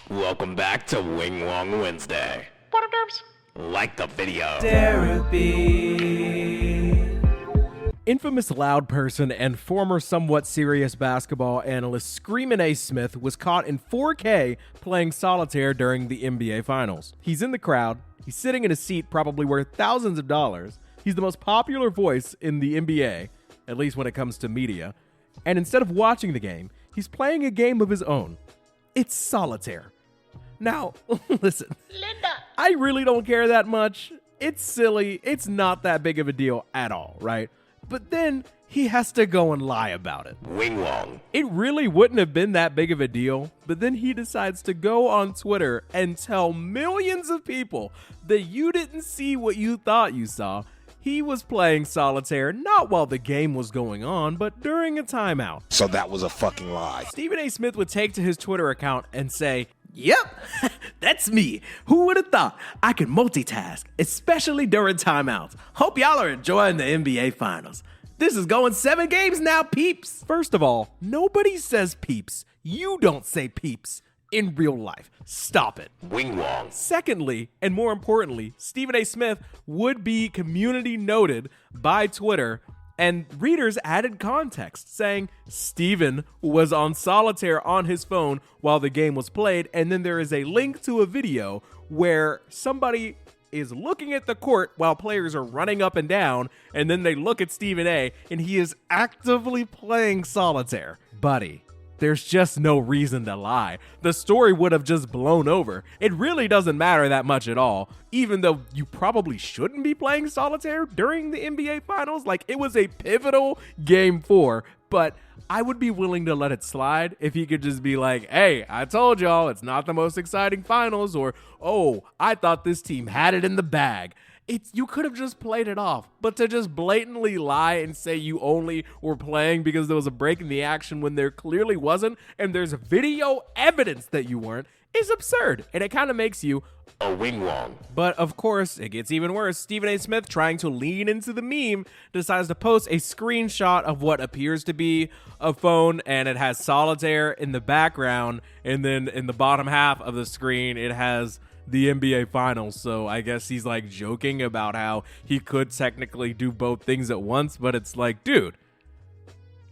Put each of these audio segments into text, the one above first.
Welcome back to Wing Wong Wednesday. What up, derps? Like the video. Derapy. Infamous loud person and former somewhat serious basketball analyst Screamin' A. Smith was caught in 4K playing Solitaire during the NBA Finals. He's in the crowd. He's sitting in a seat probably worth thousands of dollars. He's the most popular voice in the NBA, at least when it comes to media. And instead of watching the game, he's playing a game of his own. It's Solitaire. Now, listen, Linda. I really don't care that much. It's silly. It's not that big of a deal at all, right? But then he has to go and lie about it. Wing Wong. It really wouldn't have been that big of a deal, but then he decides to go on Twitter and tell millions of people that you didn't see what you thought you saw. He was playing Solitaire not while the game was going on, but during a timeout. So that was a fucking lie. Stephen A. Smith would take to his Twitter account and say, "Yep, that's me. Who would have thought I could multitask, especially during timeouts? Hope y'all are enjoying the NBA Finals. This is going 7 games now, peeps." First of all, nobody says peeps. You don't say peeps in real life. Stop it. Wing Wong. Secondly, and more importantly, Stephen A. Smith would be community noted by Twitter, and readers added context saying Stephen was on Solitaire on his phone while the game was played, and then there is a link to a video where somebody is looking at the court while players are running up and down, and then they look at Stephen A. and he is actively playing Solitaire. Buddy, there's just no reason to lie. The story would have just blown over. It really doesn't matter that much at all, even though you probably shouldn't be playing Solitaire during the NBA Finals. Like, it was a pivotal Game 4, but I would be willing to let it slide if he could just be like, "Hey, I told y'all it's not the most exciting finals," or, "Oh, I thought this team had it in the bag." You could have just played it off, but to just blatantly lie and say you only were playing because there was a break in the action when there clearly wasn't, and there's video evidence that you weren't, is absurd, and it kind of makes you a Wing Wong. But of course, it gets even worse. Stephen A. Smith, trying to lean into the meme, decides to post a screenshot of what appears to be a phone, and it has Solitaire in the background, and then in the bottom half of the screen, it has the NBA Finals. So I guess he's like joking about how he could technically do both things at once, but it's like, dude,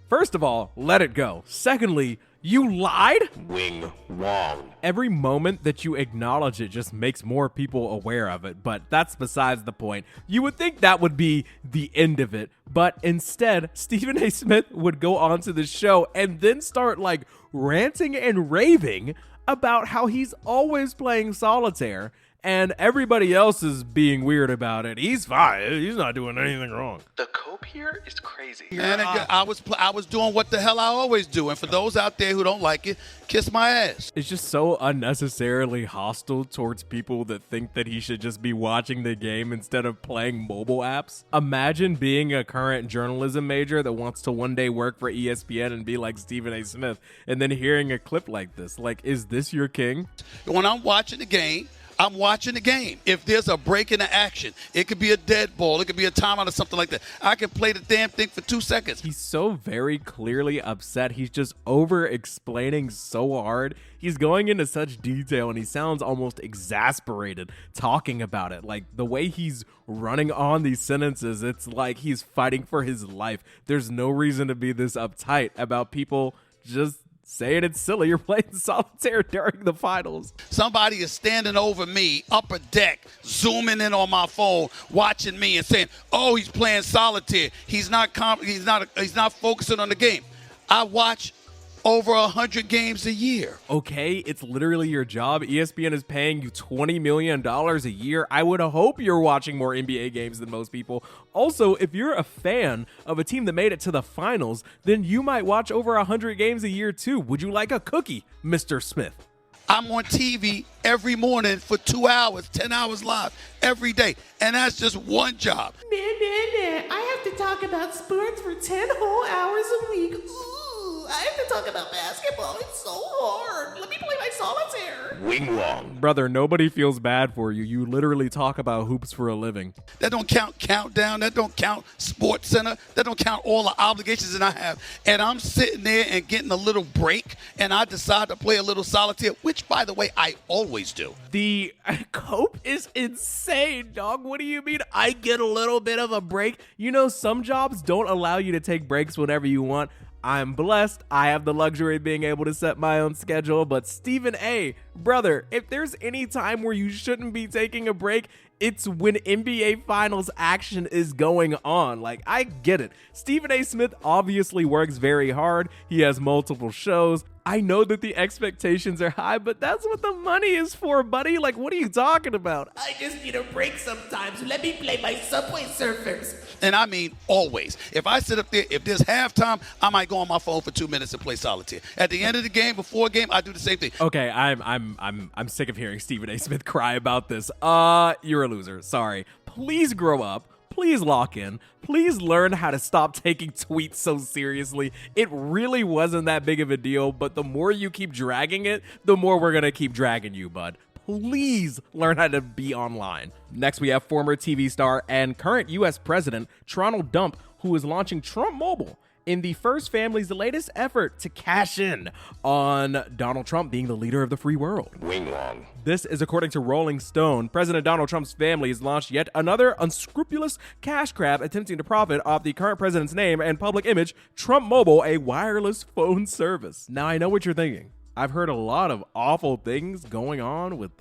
first of all, let it go. Secondly, you lied? Wing Wong. Every moment that you acknowledge it just makes more people aware of it, but that's besides the point. You would think that would be the end of it, but instead, Stephen A. Smith would go onto the show and then start like ranting and raving about how he's always playing Solitaire and everybody else is being weird about it. He's fine. He's not doing anything wrong. The cope here is crazy. And I was doing what the hell I always do. And for those out there who don't like it, kiss my ass. It's just so unnecessarily hostile towards people that think that he should just be watching the game instead of playing mobile apps. Imagine being a current journalism major that wants to one day work for ESPN and be like Stephen A. Smith, and then hearing a clip like this. Like, is this your king? When I'm watching the game, I'm watching the game. If there's a break in the action, it could be a dead ball, it could be a timeout or something like that, I can play the damn thing for 2 seconds. He's so very clearly upset. He's just over-explaining so hard. He's going into such detail, and he sounds almost exasperated talking about it. Like, the way he's running on these sentences, it's like he's fighting for his life. There's no reason to be this uptight about people just saying it's silly you're playing Solitaire during the finals. Somebody is standing over me, upper deck, zooming in on my phone, watching me and saying, "Oh, he's playing Solitaire. He's not focusing on the game." I watch over 100 games a year. Okay, it's literally your job. ESPN is paying you $20 million a year. I would hope you're watching more NBA games than most people. Also, if you're a fan of a team that made it to the finals, then you might watch over 100 games a year too. Would you like a cookie, Mr. Smith? I'm on TV every morning for 2 hours, 10 hours live every day. And that's just one job. I have to talk about sports for 10 whole hours a week. Ooh, I have to talk about basketball. It's so hard. Let me play my solitaire. Wing Wong. Brother, nobody feels bad for you. You literally talk about hoops for a living. That don't count Countdown. That don't count Sports Center. That don't count all the obligations that I have. And I'm sitting there and getting a little break, and I decide to play a little solitaire, which, by the way, I always do. The cope is insane, dog. What do you mean I get a little bit of a break? You know, some jobs don't allow you to take breaks whenever you want. I'm blessed. I have the luxury of being able to set my own schedule. But Stephen A., brother, if there's any time where you shouldn't be taking a break, it's when NBA Finals action is going on. Like, I get it. Stephen A. Smith obviously works very hard. He has multiple shows. I know that the expectations are high, but that's what the money is for, buddy. Like, what are you talking about? I just need a break sometimes. Let me play my Subway Surfers. And I mean always. If I sit up there, if there's halftime, I might go on my phone for 2 minutes and play solitaire. At the end of the game, before a game, I do the same thing. Okay, I'm sick of hearing Stephen A. Smith cry about this. You're a loser. Sorry. Please grow up. Please lock in. Please learn how to stop taking tweets so seriously. It really wasn't that big of a deal, but the more you keep dragging it, the more we're gonna keep dragging you, bud. Please learn how to be online. Next, we have former TV star and current U.S. President Tronald Dump, who is launching Trump Mobile in the first family's latest effort to cash in on Donald Trump being the leader of the free world. Wing Wong. This is according to Rolling Stone. President Donald Trump's family has launched yet another unscrupulous cash grab attempting to profit off the current president's name and public image, Trump Mobile, a wireless phone service. Now, I know what you're thinking. I've heard a lot of awful things going on with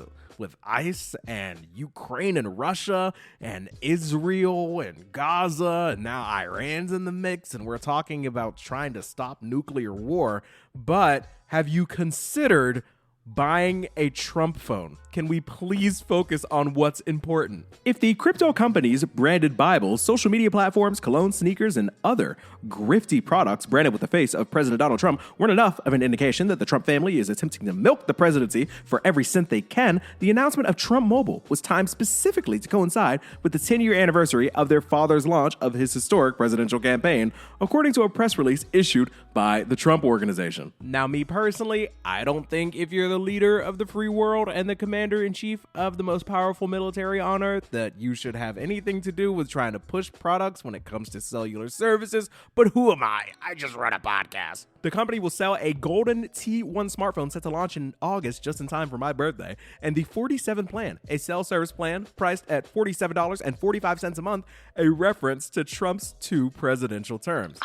ICE and Ukraine and Russia and Israel and Gaza, and now Iran's in the mix, and we're talking about trying to stop nuclear war. But have you considered buying a Trump phone? Can we please focus on what's important? If the crypto companies branded Bibles, social media platforms, cologne, sneakers, and other grifty products branded with the face of President Donald Trump weren't enough of an indication that the Trump family is attempting to milk the presidency for every cent they can, the announcement of Trump Mobile was timed specifically to coincide with the 10-year anniversary of their father's launch of his historic presidential campaign, according to a press release issued by the Trump Organization. Now, me personally, I don't think if you're the leader of the free world and the commander-in-chief of the most powerful military on earth that you should have anything to do with trying to push products when it comes to cellular services, but who am I? I just run a podcast. The company will sell a golden T1 smartphone set to launch in August, just in time for my birthday, and the 47 plan, a cell service plan priced at $47.45 a month, a reference to Trump's 2 presidential terms.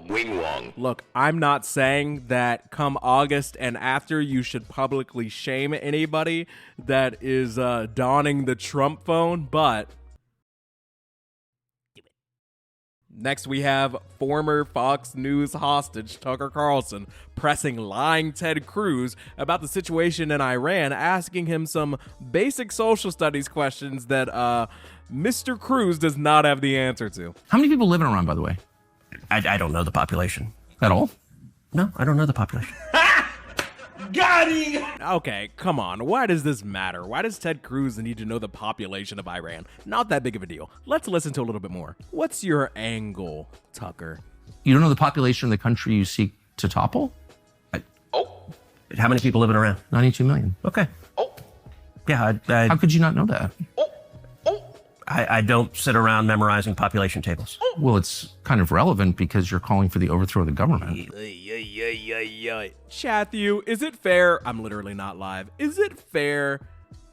Wing Wong. Look, I'm not saying that come August and after you should publicly shame anybody that is donning the Trump phone, but next we have former Fox News hostage Tucker Carlson pressing lying Ted Cruz about the situation in Iran, asking him some basic social studies questions that Mr. Cruz does not have the answer to. How many people live in Iran, by the way? I don't know the population. At all? No, I don't know the population. Got him! Okay, come on. Why does this matter? Why does Ted Cruz need to know the population of Iran? Not that big of a deal. Let's listen to a little bit more. What's your angle, Tucker? You don't know the population of the country you seek to topple? How many people live in Iran? 92 million. Okay. Yeah, How could you not know that? I don't sit around memorizing population tables. Well, it's kind of relevant because you're calling for the overthrow of the government. Chatthew, is it fair? I'm literally not live. Is it fair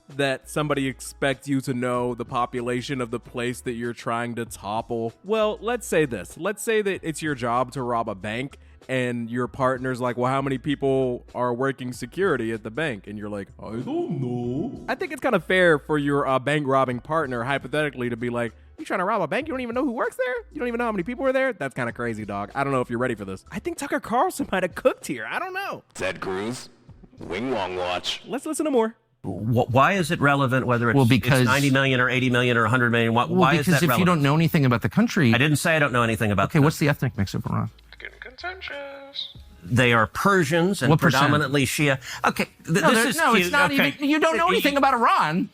that somebody expects you to know the population of the place that you're trying to topple? Well, let's say this. Let's say that it's your job to rob a bank and your partner's like, well, how many people are working security at the bank? And you're like, I don't know. I think it's kind of fair for your bank robbing partner, hypothetically, to be like, you trying to rob a bank? You don't even know who works there? You don't even know how many people are there? That's kind of crazy, dog. I don't know if you're ready for this. I think Tucker Carlson might have cooked here. I don't know. Ted Cruz. Wing Wong watch. Let's listen to more. Why is it relevant whether it's, because it's 90 million or 80 million or 100 million? Why is that relevant? Because if you don't know anything about the country... I didn't say I don't know anything about Okay, what's the ethnic mix of Iran? Getting contentious. They are Persians and What percent? predominantly Shia. Okay, this is cute. It's not Okay. even. You don't know anything about Iran.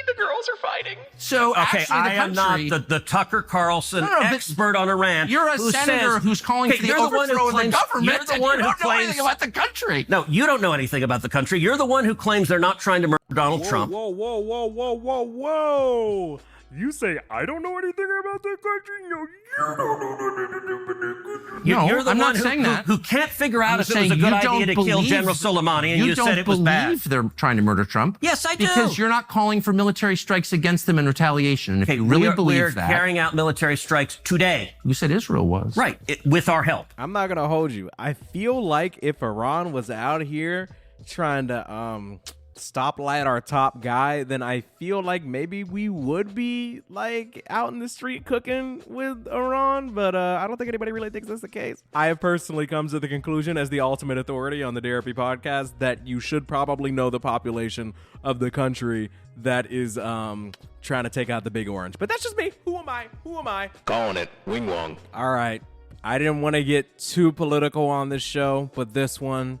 The girls are fighting. So Okay, actually, the I am country, not the Tucker Carlson No, but expert on Iran. You're a who senator says, who's calling okay, for the you're one who overthrow of the claims- government. You're the and one you who don't know anything claims. about the country. No, you don't know anything about the country. You're the one who claims they're not trying to murder Donald Trump. Whoa. You say, I don't know anything about the country? No, you don't know anything about the country. You're the I'm one not saying that. who can't figure out I'm if it was a saying good you don't idea to kill believe- General Soleimani, and you said it was bad. believe they're trying to murder Trump. Yes, I do. Because you're not calling for military strikes against them in retaliation. And if you we really are believe that, carrying out military strikes today. you said Israel was. Right, with our help. I'm not going to hold you. I feel like if Iran was out here trying to stoplight our top guy, then I feel like maybe we would be like out in the street cooking with Iran, but I don't think anybody really thinks that's the case. I have personally come to the conclusion as the ultimate authority on the Derapy podcast that you should probably know the population of the country that is trying to take out the big orange. But that's just me. Who am I? Calling it. Wing Wong. All right. I didn't want to get too political on this show, but this one,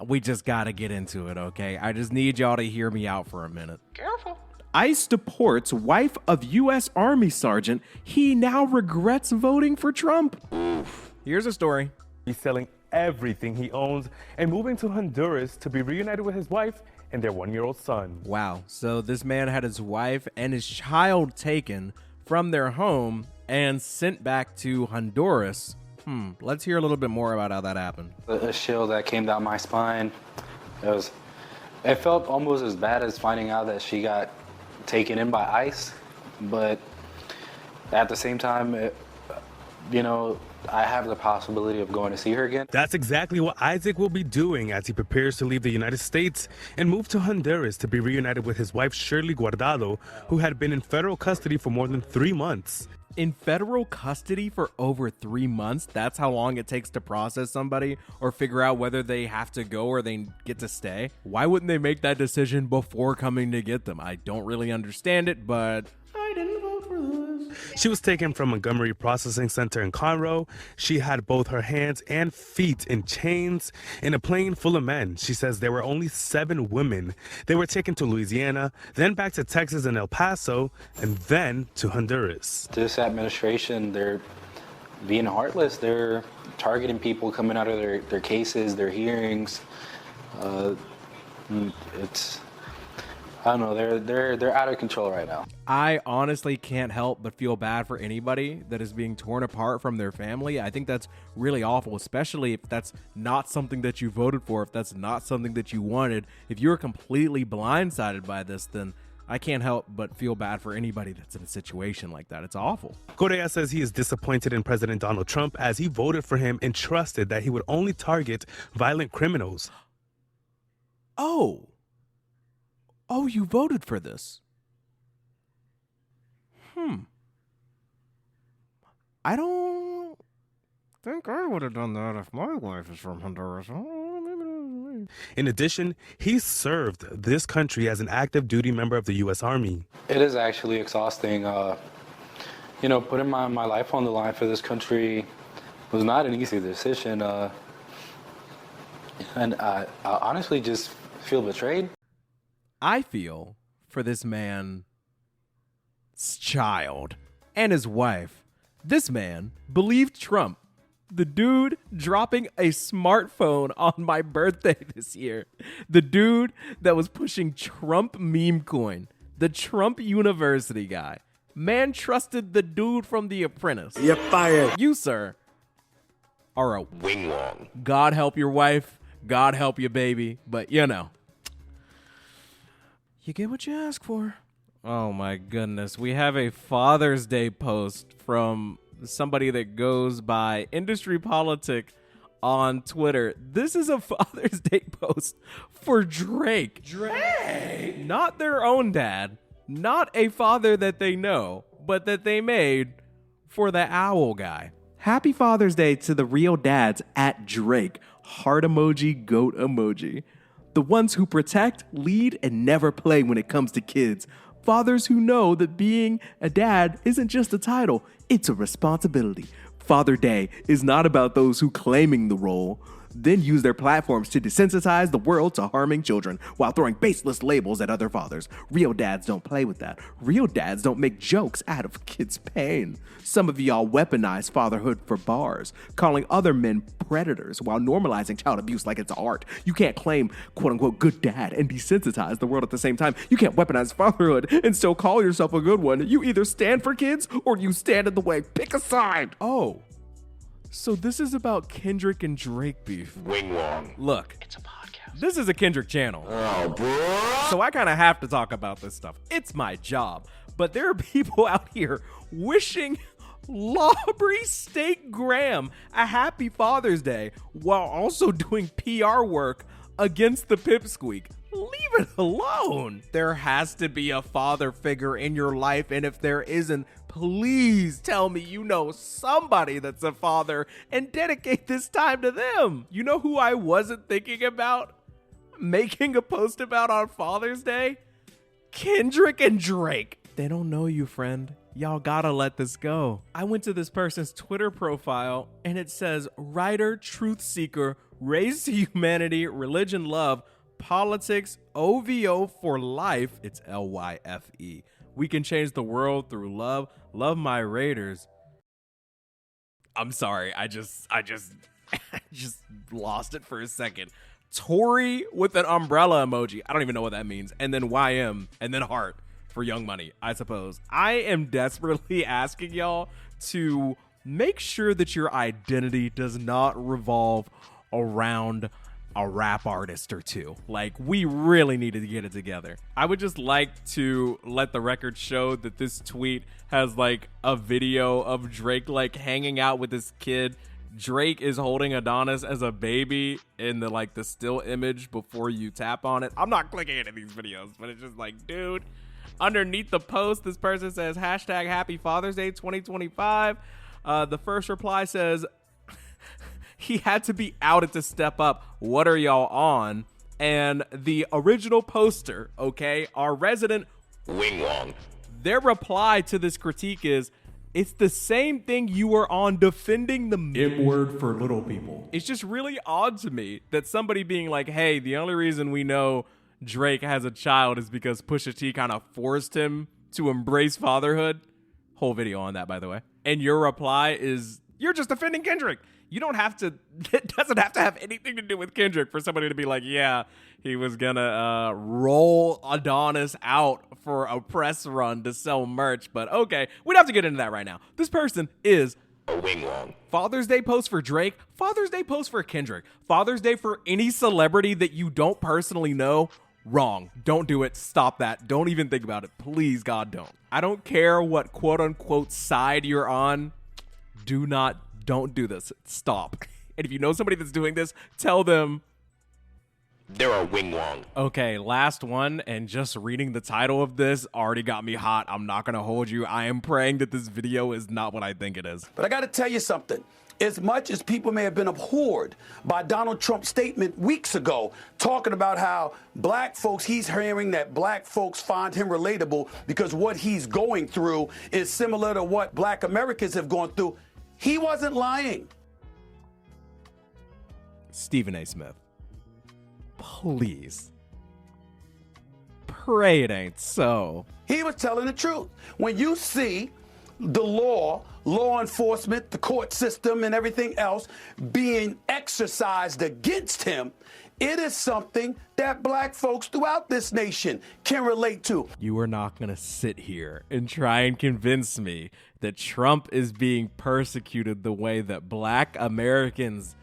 we just got to get into it, okay? I just need y'all to hear me out for a minute. Careful. ICE deports wife of U.S. Army sergeant. He now regrets voting for Trump. Oof. Here's a story. He's selling everything he owns and moving to Honduras to be reunited with his wife and their one-year-old son. Wow. So this man had his wife and his child taken from their home and sent back to Honduras. Let's hear a little bit more about how that happened. A chill that came down my spine. It felt almost as bad as finding out that she got taken in by ICE, but at the same time, I have the possibility of going to see her again. That's exactly what Isaac will be doing as he prepares to leave the United States and move to Honduras to be reunited with his wife, Shirley Guardado, who had been in federal custody for more than 3 months. In federal custody for over 3 months, that's how long it takes to process somebody or figure out whether they have to go or they get to stay. Why wouldn't they make that decision before coming to get them? I don't really understand it, but I didn't vote for this. She was taken from Montgomery Processing Center in Conroe. She had both her hands and feet in chains in a plane full of men. She says there were only 7 women. They were taken to Louisiana, then back to Texas and El Paso, and then to Honduras. This administration, they're being heartless. They're targeting people coming out of their cases, their hearings. I don't know, they're out of control right now. I honestly can't help but feel bad for anybody that is being torn apart from their family. I think that's really awful, especially if that's not something that you voted for, if that's not something that you wanted. If you're completely blindsided by this, then I can't help but feel bad for anybody that's in a situation like that. It's awful. Correa says he is disappointed in President Donald Trump as he voted for him and trusted that he would only target violent criminals. Oh, you voted for this? I don't think I would have done that if my wife is from Honduras. In addition, he served this country as an active duty member of the U.S. Army. It is actually exhausting. Putting my life on the line for this country was not an easy decision. And I honestly just feel betrayed. I feel for this man's child and his wife. This man believed Trump. The dude dropping a smartphone on my birthday this year. The dude that was pushing Trump meme coin. The Trump University guy. Man trusted the dude from The Apprentice. You're fired. You, sir, are a Wing Wong. God help your wife. God help your baby. But, you get what you ask for. Oh, my goodness. We have a Father's Day post from somebody that goes by Industry Politic on Twitter. This is a Father's Day post for Drake. Drake? Not their own dad. Not a father that they know, but that they made for the owl guy. Happy Father's Day to the real dads at Drake. Heart emoji, goat emoji. The ones who protect, lead, and never play when it comes to kids. Fathers who know that being a dad isn't just a title, it's a responsibility. Father Day is not about those who claiming the role. then use their platforms to desensitize the world to harming children while throwing baseless labels at other fathers. Real dads don't play with that. Real dads don't make jokes out of kids' pain. Some of y'all weaponize fatherhood for bars, calling other men predators while normalizing child abuse like it's art. You can't claim, quote-unquote, good dad and desensitize the world at the same time. You can't weaponize fatherhood and still call yourself a good one. You either stand for kids or you stand in the way. Pick a side. Oh, so this is about Kendrick and Drake beef. Wing Wong. Look, it's a podcast. This is a Kendrick channel. Oh, bro. So I kind of have to talk about this stuff. It's my job. But there are people out here wishing Lawbry Steak Graham a happy Father's Day while also doing PR work against the pipsqueak. Leave it alone. There has to be a father figure in your life, and if there isn't, please tell me you know somebody that's a father and dedicate this time to them. You know who I wasn't thinking about making a post about on Father's Day? Kendrick and Drake. They don't know you, friend. Y'all gotta let this go. I went to this person's Twitter profile and it says, writer, truth seeker, raised to humanity, religion, love, politics, OVO for life. It's LYFE. We can change the world through love. Love my Raiders. I'm sorry. I just lost it for a second. Tory with an umbrella emoji. I don't even know what that means. And then YM and then heart for Young Money, I suppose. I am desperately asking y'all to make sure that your identity does not revolve around a rap artist or two. Like, we really need to get it together. I would just like to let the record show that this tweet has like a video of Drake like hanging out with this kid. Drake is holding Adonis as a baby in the like the still image before you tap on it. I'm not clicking into these videos, but it's just like, dude. Underneath the post, this person says hashtag Happy Father's Day 2025. The first reply says, he had to be outed to step up. What are y'all on? And the original poster, okay, our resident Wing Wong. Their reply to this critique is, it's the same thing you were on defending the M-word for little people. It's just really odd to me that somebody being like, hey, the only reason we know Drake has a child is because Pusha T kind of forced him to embrace fatherhood. Whole video on that, by the way. And your reply is, you're just defending Kendrick. You don't have to, it doesn't have to have anything to do with Kendrick for somebody to be like, yeah, he was gonna roll Adonis out for a press run to sell merch. But okay, we don't have to get into that right now. This person is a Wing Wong. Father's Day post for Drake, Father's Day post for Kendrick, Father's Day for any celebrity that you don't personally know. Wrong. Don't do it. Stop that. Don't even think about it. Please, God, don't. I don't care what quote unquote side you're on. Don't do this. Stop. And if you know somebody that's doing this, tell them they're a Wing Wong. Okay, last one, and just reading the title of this already got me hot. I'm not gonna hold you. I am praying that this video is not what I think it is. But I gotta tell you something. As much as people may have been abhorred by Donald Trump's statement weeks ago, talking about how black folks, he's hearing that black folks find him relatable because what he's going through is similar to what black Americans have gone through. He wasn't lying. Stephen A. Smith, please, pray it ain't so. He was telling the truth. When you see the law enforcement, the court system, and everything else being exercised against him, it is something that black folks throughout this nation can relate to. You are not going to sit here and try and convince me that Trump is being persecuted the way that black Americans,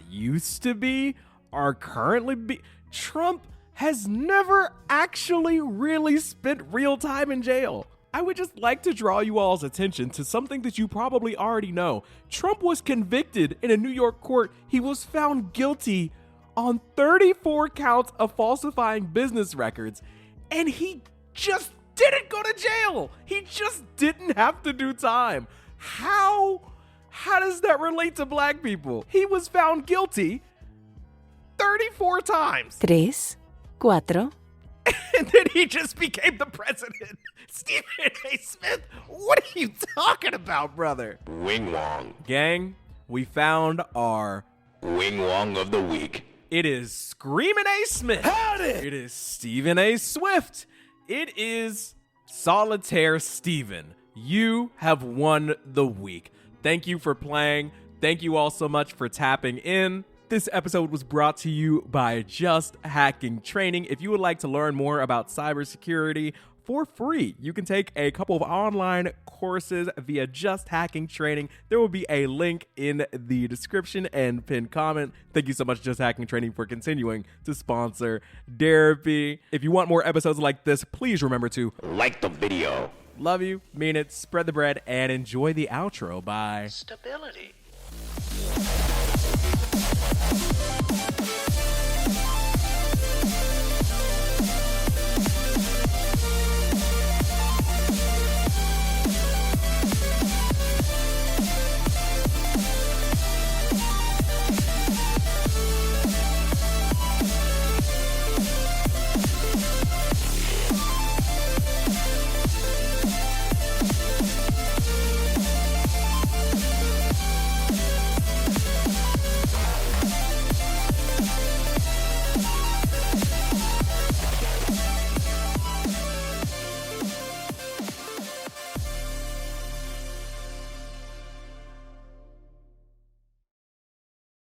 used to be, are currently be. Trump has never actually really spent real time in jail. I would just like to draw you all's attention to something that you probably already know. Trump was convicted in a New York court. He was found guilty on 34 counts of falsifying business records, and he just didn't go to jail. He just didn't have to do time. How does that relate to black people? He was found guilty 34 times. 3, 4. And then he just became the president. Stephen A. Smith, what are you talking about, brother? Wing Wong. Gang, we found our Wing Wong of the week. It is Screamin' A. Smith. Howdy! It is Stephen A. Swift. It is Solitaire Stephen. You have won the week. Thank you for playing. Thank you all so much for tapping in. This episode was brought to you by Just Hacking Training. If you would like to learn more about cybersecurity for free, you can take a couple of online courses via Just Hacking Training. There will be a link in the description and pinned comment. Thank you so much, Just Hacking Training, for continuing to sponsor Derapy. If you want more episodes like this, please remember to like the video. Love you, mean it, spread the bread, and enjoy the outro. Bye. Stability.